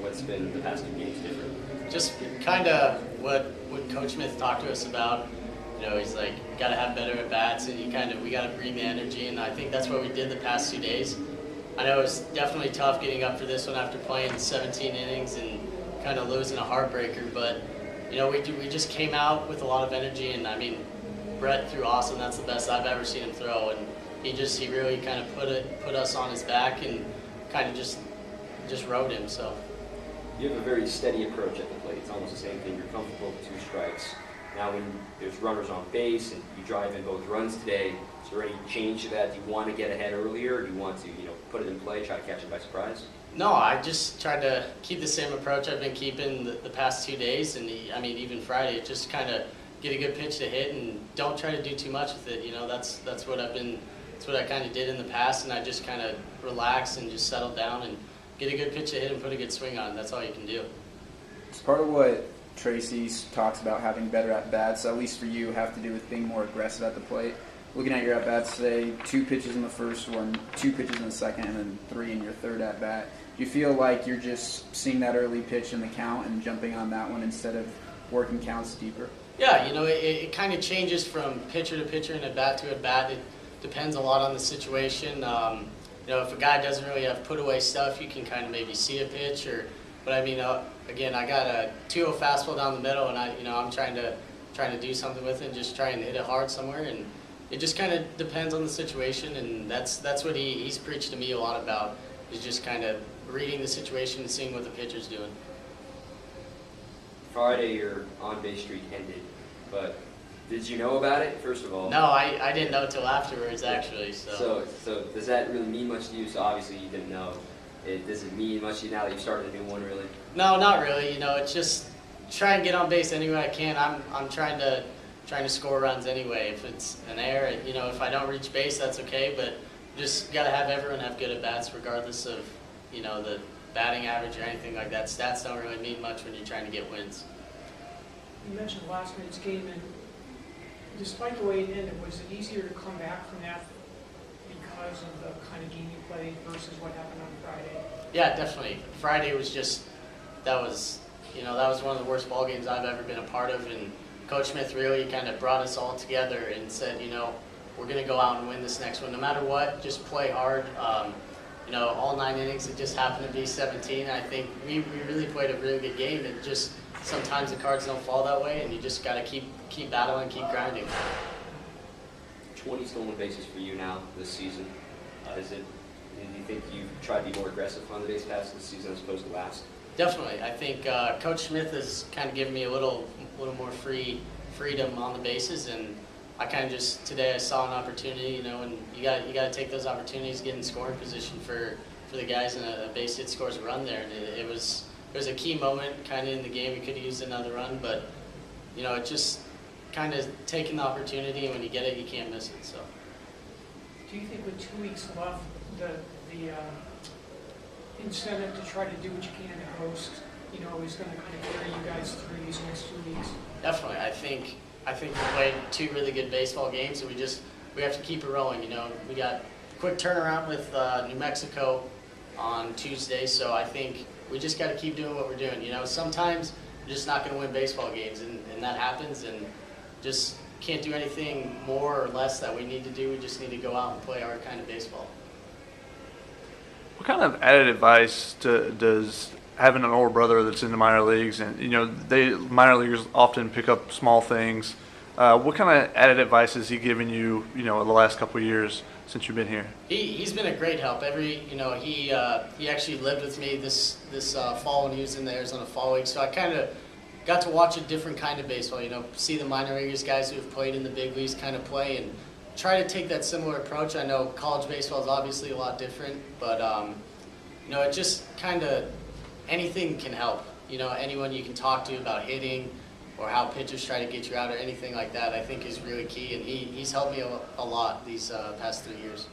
What's been the past 2 games different? Just kind of what Coach Smith talked to us about. You know, he's like, we got to have better at bats, and we got to bring the energy, and I think that's what we did the past 2 days. I know it was definitely tough getting up for this one after playing 17 innings and kind of losing a heartbreaker, but you know, we just came out with a lot of energy, and I mean, Brett threw awesome. That's the best I've ever seen him throw, and he really kind of put us on his back and kind of just rode him. So. You have a very steady approach at the plate. It's almost the same thing. You're comfortable with 2 strikes. Now when there's runners on base and you drive in both runs today, is there any change to that? Do you want to get ahead earlier, or do you want to, put it in play, try to catch it by surprise? No, I just tried to keep the same approach I've been keeping the past 2 days, and even Friday, just kind of get a good pitch to hit and don't try to do too much with it. You know, that's what I kind of did in the past, and I just kind of relaxed and just settled down and get a good pitch to hit and put a good swing on. That's all you can do. It's part of what Tracy talks about, having better at-bats, at least for you, have to do with being more aggressive at the plate. Looking at your at-bats today, 2 pitches in the first one, 2 pitches in the second, and then 3 in your third at-bat. Do you feel like you're just seeing that early pitch in the count and jumping on that one instead of working counts deeper? Yeah, it kind of changes from pitcher to pitcher and at-bat to at-bat. It depends a lot on the situation. If a guy doesn't really have put-away stuff, you can kind of maybe see a pitch. But I mean, again, I got a 2-0 fastball down the middle, and I'm trying to do something with it, and just trying to hit it hard somewhere. And it just kind of depends on the situation, and that's what he's preached to me a lot about, is just kind of reading the situation and seeing what the pitcher's doing. Friday, your on-base streak ended, but did you know about it, first of all? No, I didn't know until afterwards, actually. So does that really mean much to you? So obviously you didn't know. Does it mean much to you now that you've started a new one, really? No, not really. It's just try and get on base any way I can. I'm trying to score runs anyway. If it's an error, if I don't reach base, that's okay. But just got to have everyone have good at bats, regardless of the batting average or anything like that. Stats don't really mean much when you're trying to get wins. You mentioned last night's game, and despite the way it ended, was it easier to come back from that because of the kind of game you played versus what happened on Friday? Yeah, definitely. Friday was that was one of the worst ball games I've ever been a part of, and Coach Smith really kind of brought us all together and said, we're going to go out and win this next one. No matter what, just play hard. All 9 innings, it just happened to be 17. I think we really played a really good game, and just sometimes the cards don't fall that way, and you just got to keep battling, keep grinding. 20 stolen bases for you now this season. Do you think you've tried to be more aggressive on the base paths this season as opposed to last? Definitely. I think Coach Smith has kind of given me a little more freedom on the bases, and I kind of just today I saw an opportunity, and you got to take those opportunities, get in scoring position for the guys, and a base hit scores a run there. And it was a key moment kind of in the game. We could have used another run, but it just kind of taking the opportunity, and when you get it, you can't miss it. So. Do you think with 2 weeks left, the incentive to try to do what you can to host, is going to kind of carry you guys through these next 2 weeks? Definitely. I think we played 2 really good baseball games, and we have to keep it rolling. We got a quick turnaround with New Mexico on Tuesday, so I think we just got to keep doing what we're doing. Sometimes we're just not going to win baseball games, and that happens, and just can't do anything more or less that we need to do. We just need to go out and play our kind of baseball. What kind of added advice does having an older brother that's in the minor leagues, and minor leaguers often pick up small things? What kind of added advice has he given you, in the last couple of years since you've been here? He's been a great help. He actually lived with me this fall when he was in the Arizona Fall League, so I kind of got to watch a different kind of baseball. See the minor leaguers, guys who have played in the big leagues, kind of play, and try to take that similar approach. I know college baseball is obviously a lot different, but it just kind of anything can help. Anyone you can talk to about hitting or how pitchers try to get you out or anything like that, I think is really key, and he's helped me a lot these past 3 years.